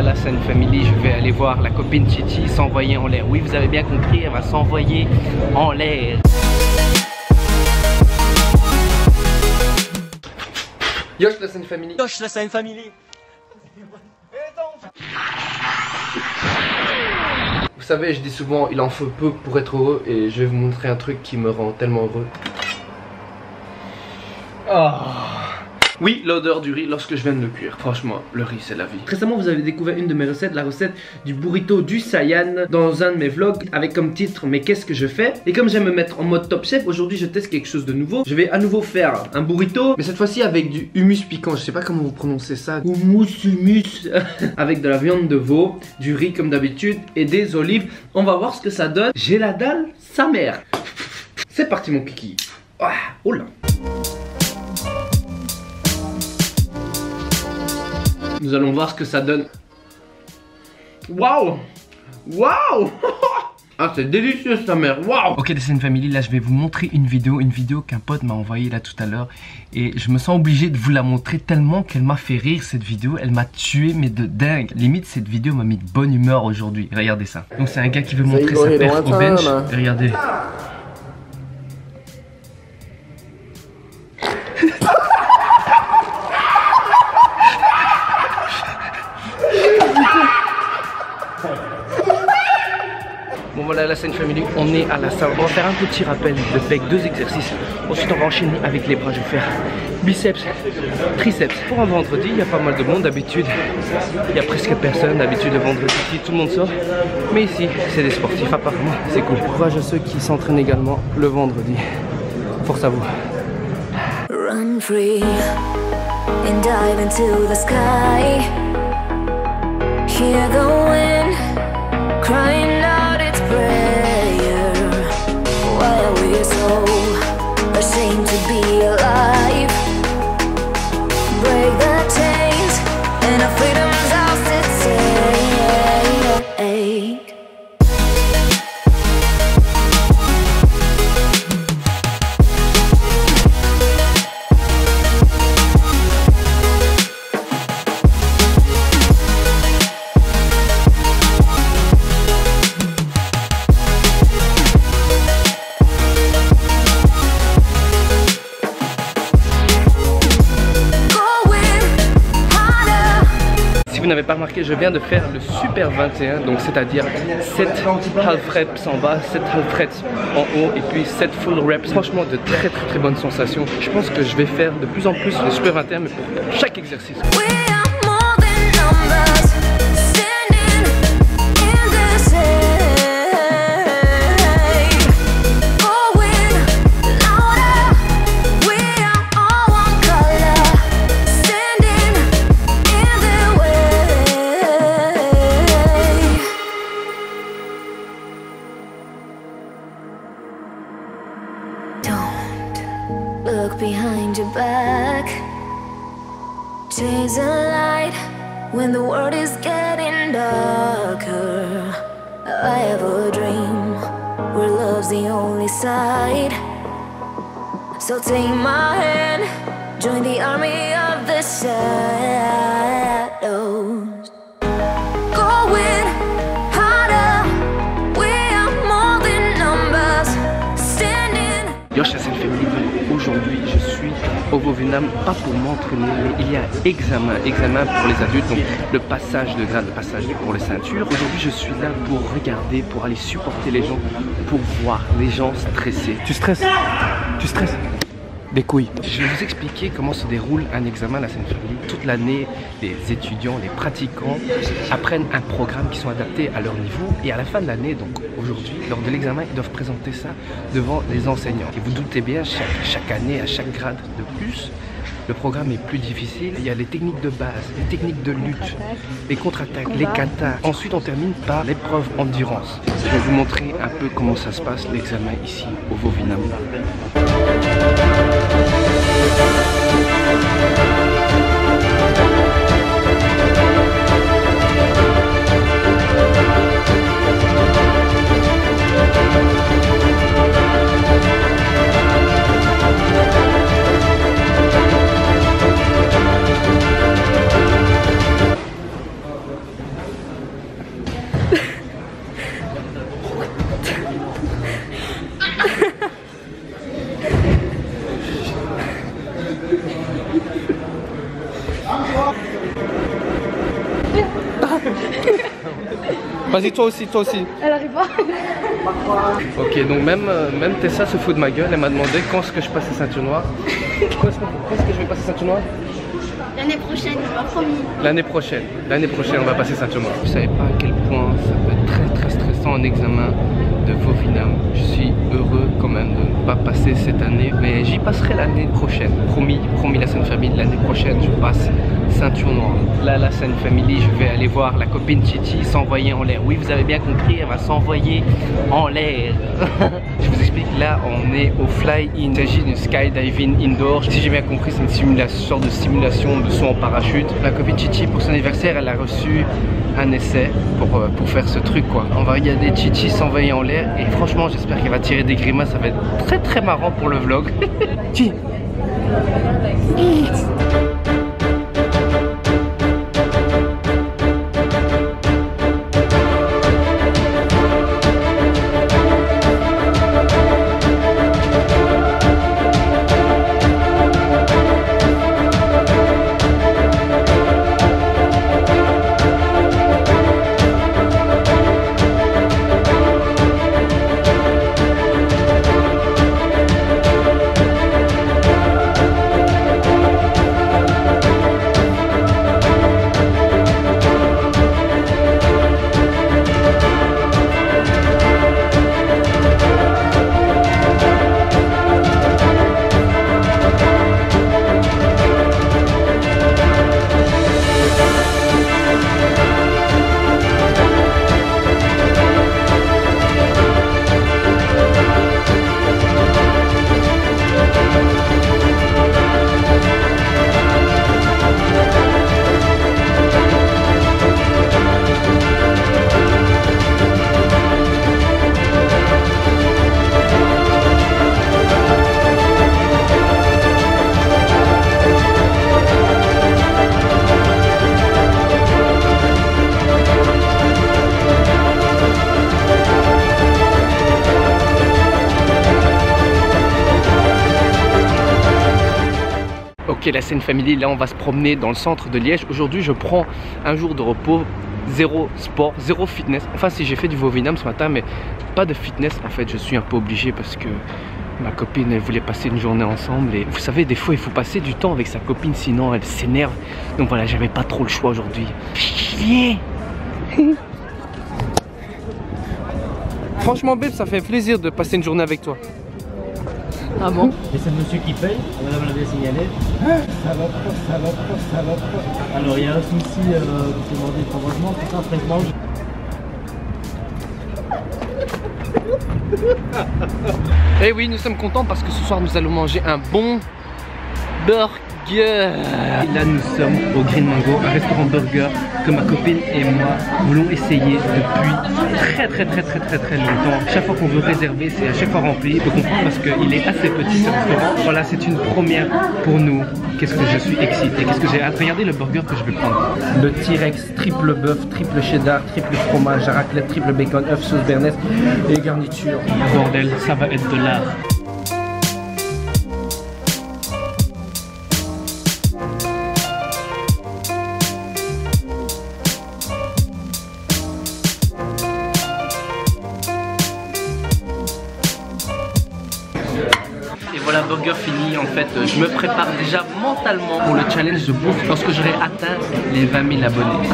voilà la scène family, je vais aller voir la copine Chichi s'envoyer en l'air. Oui, vous avez bien compris, elle va s'envoyer en l'air. Yosh la scène family. Yosh la scène family. Vous savez, je dis souvent, il en faut peu pour être heureux, et je vais vous montrer un truc qui me rend tellement heureux. Oh. Oui, l'odeur du riz lorsque je viens de le cuire. Franchement, le riz c'est la vie. Récemment vous avez découvert une de mes recettes, la recette du burrito du Saiyan, dans un de mes vlogs avec comme titre mais qu'est-ce que je fais. Et comme j'aime me mettre en mode top chef, aujourd'hui je teste quelque chose de nouveau. Je vais à nouveau faire un burrito, mais cette fois-ci avec du hummus piquant. Je sais pas comment vous prononcez ça. Hummus. Avec de la viande de veau, du riz comme d'habitude et des olives. On va voir ce que ça donne. J'ai la dalle, sa mère. C'est parti mon kiki. Ah, oh là. Nous allons voir ce que ça donne. Waouh! Waouh! Ah, c'est délicieux sa mère, waouh! Ok, les scènes family, là je vais vous montrer une vidéo qu'un pote m'a envoyée là tout à l'heure. Et je me sens obligé de vous la montrer tellement qu'elle m'a fait rire cette vidéo. Elle m'a tué mais de dingue. Limite cette vidéo m'a mis de bonne humeur aujourd'hui. Regardez ça. Donc c'est un gars qui veut montrer sa perf au bench. Et regardez. Bon voilà la scène family, on est à la salle. On va faire un petit rappel de pec, 2 exercices. Ensuite on va enchaîner avec les bras. Je vais faire biceps, triceps. Pour un vendredi, il y a pas mal de monde. D'habitude, il y a presque personne. D'habitude le vendredi, tout le monde sort. Mais ici, c'est des sportifs apparemment. C'est cool. Courage à ceux qui s'entraînent également le vendredi. Force à vous. Run free and dive into the sky. Hear the wind crying out its prayer. Why are we so ashamed to be alive? Break the chains and our freedom's ours to take. Si vous n'avez pas remarqué, je viens de faire le Super 21, donc c'est-à-dire 7 half reps en bas, 7 half reps en haut et puis 7 full reps. Franchement de très bonnes sensations. Je pense que je vais faire de plus en plus le Super 21 mais pour chaque exercice. Look behind your back. Chase a light when the world is getting darker. I have a dream where love's the only side. So take my hand, join the army of the shadows. Going harder, we are more than numbers. Standing. Yosh la scène family. Aujourd'hui je suis au Vietnam, pas pour m'entraîner, mais il y a examen pour les adultes, donc le passage de grade, le passage pour les ceintures. Aujourd'hui je suis là pour regarder, pour aller supporter les gens, pour voir les gens stressés. Tu stresses? Tu stresses? Des couilles. Je vais vous expliquer comment se déroule un examen à la scène family. Toute l'année, les étudiants, les pratiquants apprennent un programme qui sont adaptés à leur niveau. Et à la fin de l'année, donc aujourd'hui, lors de l'examen, ils doivent présenter ça devant les enseignants. Et vous doutez bien, chaque année, à chaque grade de plus, le programme est plus difficile. Il y a les techniques de base, les techniques de lutte, les contre-attaques, les katas. Ensuite, on termine par l'épreuve endurance. Je vais vous montrer un peu comment ça se passe l'examen ici au Vietnam. Vas-y, toi aussi, toi aussi. Elle arrive pas. Ok, donc même Tessa se fout de ma gueule. Elle m'a demandé quand est-ce que je passe les ceintures noires. Quand est-ce que je vais passer ceinture noire? L'année prochaine, pas promis. L'année prochaine, on va passer ceinture noire. Vous savez pas à quel point ça peut être très très stressant en examen de Vovinam. Je suis heureux quand même de ne pas passer cette année, mais j'y passerai l'année prochaine. Promis la Sainte Famille, l'année prochaine je passe ceinture noire. Là, la Sainte Famille, je vais aller voir la copine Chichi s'envoyer en l'air. Oui, vous avez bien compris, elle va s'envoyer en l'air. Je vous explique, là on est au fly-in. Il s'agit d'une skydiving indoor. Si j'ai bien compris, c'est une sorte de simulation de saut en parachute. La copine Chichi, pour son anniversaire, elle a reçu un essai pour faire ce truc quoi. On va regarder Chichi s'envoyer en l'air et franchement j'espère qu'elle va tirer des grimaces. Ça va être très très marrant pour le vlog. Chichi. Ok, la Sainte Famille, là on va se promener dans le centre de Liège. Aujourd'hui je prends un jour de repos, zéro sport, zéro fitness. Enfin si j'ai fait du Vovinam ce matin, mais pas de fitness en fait. Je suis un peu obligé parce que ma copine elle voulait passer une journée ensemble. Et vous savez, des fois il faut passer du temps avec sa copine, sinon elle s'énerve. Donc voilà, j'avais pas trop le choix aujourd'hui. Franchement babe, ça fait plaisir de passer une journée avec toi. Ah bon? Et c'est le monsieur qui paye, madame l'a bien signalé. Ça va pas. Alors il y a un souci, vous demandez de changement, tout ça, après je mange. Eh oui, nous sommes contents parce que ce soir nous allons manger un bon burger. Et là nous sommes au Green Mango, un restaurant burger que ma copine et moi voulons essayer depuis très longtemps. Chaque fois qu'on veut réserver, c'est à chaque fois rempli. Il faut comprendre parce qu'il est assez petit ce restaurant. Voilà, c'est une première pour nous. Qu'est-ce que je suis excité, qu'est-ce que j'ai hâte. Regardez le burger que je vais prendre. Le T-Rex, triple bœuf, triple cheddar, triple fromage, raclette, triple bacon, œuf, sauce béarnaise et garniture. Bordel, ça va être de l'art. Voilà, burger fini. En fait, je me prépare déjà mentalement pour le challenge de bouffe lorsque j'aurai atteint les 20 000 abonnés.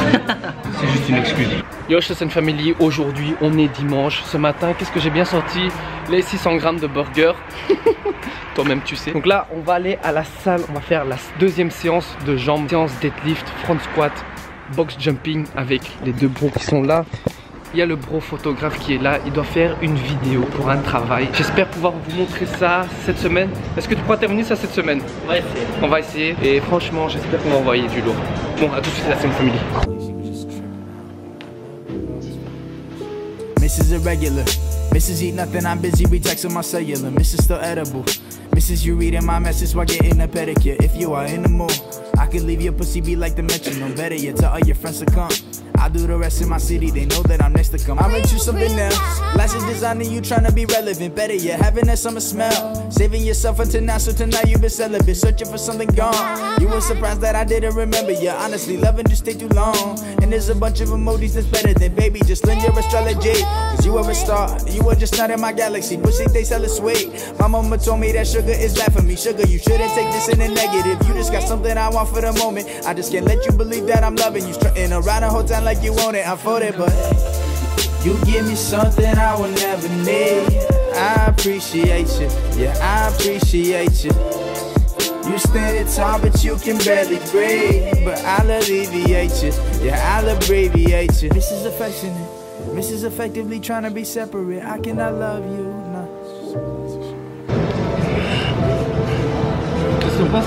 C'est juste une excuse. Yo, Sainte Family, aujourd'hui on est dimanche. Ce matin, qu'est-ce que j'ai bien senti? Les 600 grammes de burger. Toi-même tu sais. Donc là, on va aller à la salle. On va faire la deuxième séance de jambes. Séance deadlift, front squat, box jumping avec les deux bros qui sont là. Il y a le bro photographe qui est là, il doit faire une vidéo pour un travail. J'espère pouvoir vous montrer ça cette semaine. Est-ce que tu pourras terminer ça cette semaine? On va essayer. On va essayer et franchement j'espère qu'on va envoyer du lourd. Bon, à tout de suite la Sainte Family. Mrs. Irregular, Mrs. Eat nothing, I'm busy retexting my cellular. Mrs. Still edible, Mrs. You reading my message while getting a pedicure. If you are in the mood, I could leave your pussy be like the metronome. Better yet, tell all your friends to come. I do the rest in my city, they know that I'm next to come. I'm into something else. Lashes designing, you trying to be relevant. Better yet, having that summer smell. Saving yourself until now, so tonight you've been celibate. Searching for something gone. You were surprised that I didn't remember you. Honestly, loving just stay too long. And there's a bunch of emojis that's better than baby. Just lend your astrology. Cause you were a star, you were just not in my galaxy. Pussy, they sell it sweet. My mama told me that sugar is bad for me. Sugar, you shouldn't take this in a negative. You just got something I want for the moment. I just can't let you believe that I'm loving you. Strutting around the whole time like you want it. I'm for it, but you give me something I will never need. I appreciate you, yeah, I appreciate you. You stand tall, but you can barely breathe. But I'll alleviate you, yeah, I'll abbreviate you. This is affectionate, this is effectively trying to be separate. I cannot love you, no. Qu'est-ce qu'on passe?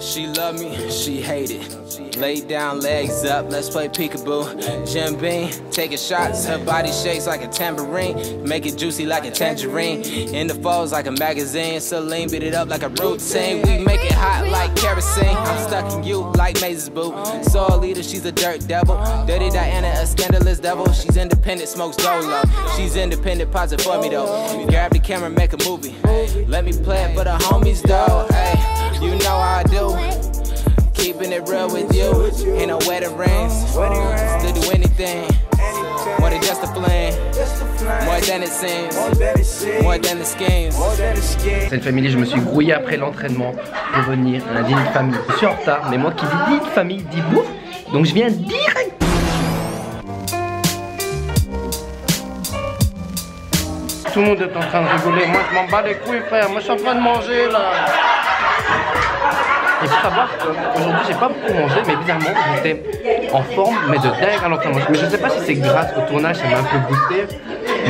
She love me, she hate it. Lay down, legs up, let's play peekaboo. Jim Beam, taking shots, her body shakes like a tambourine. Make it juicy like a tangerine. In the falls like a magazine. Celine beat it up like a routine. We make it hot like kerosene. I'm stuck in you like Maze's boo. Soul leader, she's a dirt devil. Dirty Diana, a scandalous devil. She's independent, smokes dolo. She's independent, pause it for me though. Grab the camera, make a movie. Let me play it for the homies though. Hey, you know how I do. Keeping it real with you. Ain't no wedding rings. Still do anything. More than just a fling. More than it seems. More than the schemes. Cette famille, je me suis grouillé après l'entraînement pour venir à un dîner de famille. Je suis en retard, mais moi qui dis dîner de famille, dit bouffe. Donc je viens direct. Tout le monde est en train de rigoler. Moi je m'en bats les couilles, frère. Moi je suis en train de manger là. Il faut savoir qu'aujourd'hui j'ai pas beaucoup mangé, mais bizarrement j'étais en forme, mais de dingue à l'entraînement. Mais je sais pas si c'est grâce au tournage, ça m'a un peu boosté,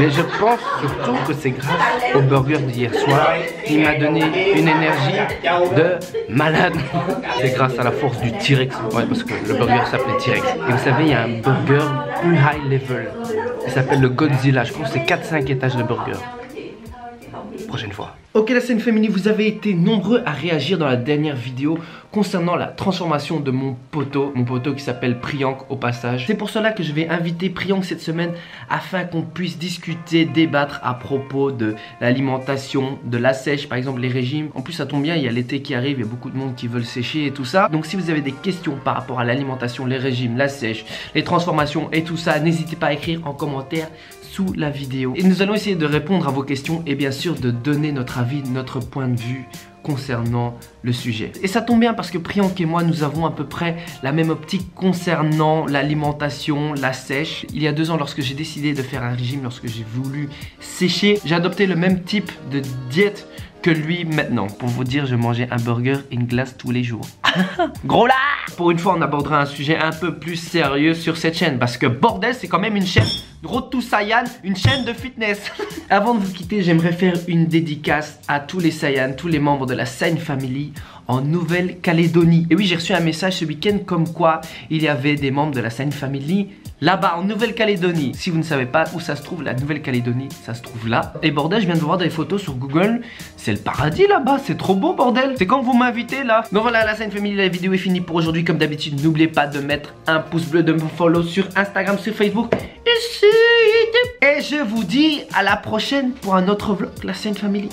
mais je pense surtout que c'est grâce au burger d'hier soir. Il m'a donné une énergie de malade. C'est grâce à la force du T-Rex, ouais, parce que le burger s'appelait T-Rex. Et vous savez, il y a un burger plus high level, il s'appelle le Godzilla. Je crois que c'est 4-5 étages de burger. Prochaine fois. Ok la scène féminine, vous avez été nombreux à réagir dans la dernière vidéo concernant la transformation de mon poteau qui s'appelle Priyank au passage. C'est pour cela que je vais inviter Priyank cette semaine afin qu'on puisse discuter, débattre à propos de l'alimentation, de la sèche, par exemple les régimes. En plus ça tombe bien, il y a l'été qui arrive, il y a beaucoup de monde qui veulent sécher et tout ça. Donc si vous avez des questions par rapport à l'alimentation, les régimes, la sèche, les transformations et tout ça, n'hésitez pas à écrire en commentaire sous la vidéo. Et nous allons essayer de répondre à vos questions et bien sûr de donner notre avis, notre point de vue concernant le sujet. Et ça tombe bien parce que Priyank et moi nous avons à peu près la même optique concernant l'alimentation, la sèche. Il y a 2 ans, lorsque j'ai décidé de faire un régime, lorsque j'ai voulu sécher, j'ai adopté le même type de diète que lui maintenant. Pour vous dire, je mangeais un burger et une glace tous les jours. Gros là! Pour une fois, on abordera un sujet un peu plus sérieux sur cette chaîne parce que bordel, c'est quand même une chaîne Road to Saiyan, une chaîne de fitness. Avant de vous quitter, j'aimerais faire une dédicace à tous les Saiyans, tous les membres de la Saiyan Family en Nouvelle-Calédonie. Et oui, j'ai reçu un message ce week-end comme quoi il y avait des membres de la Saiyan Family là-bas en Nouvelle-Calédonie. Si vous ne savez pas où ça se trouve, la Nouvelle-Calédonie, ça se trouve là. Et bordel, je viens de voir des photos sur Google. C'est le paradis là-bas, c'est trop beau bordel. C'est quand vous m'invitez là. Donc voilà, la Saiyan Family, la vidéo est finie pour aujourd'hui. Comme d'habitude, n'oubliez pas de mettre un pouce bleu, de me follow sur Instagram, sur Facebook et je vous dis à la prochaine pour un autre vlog, la Saiyan Family.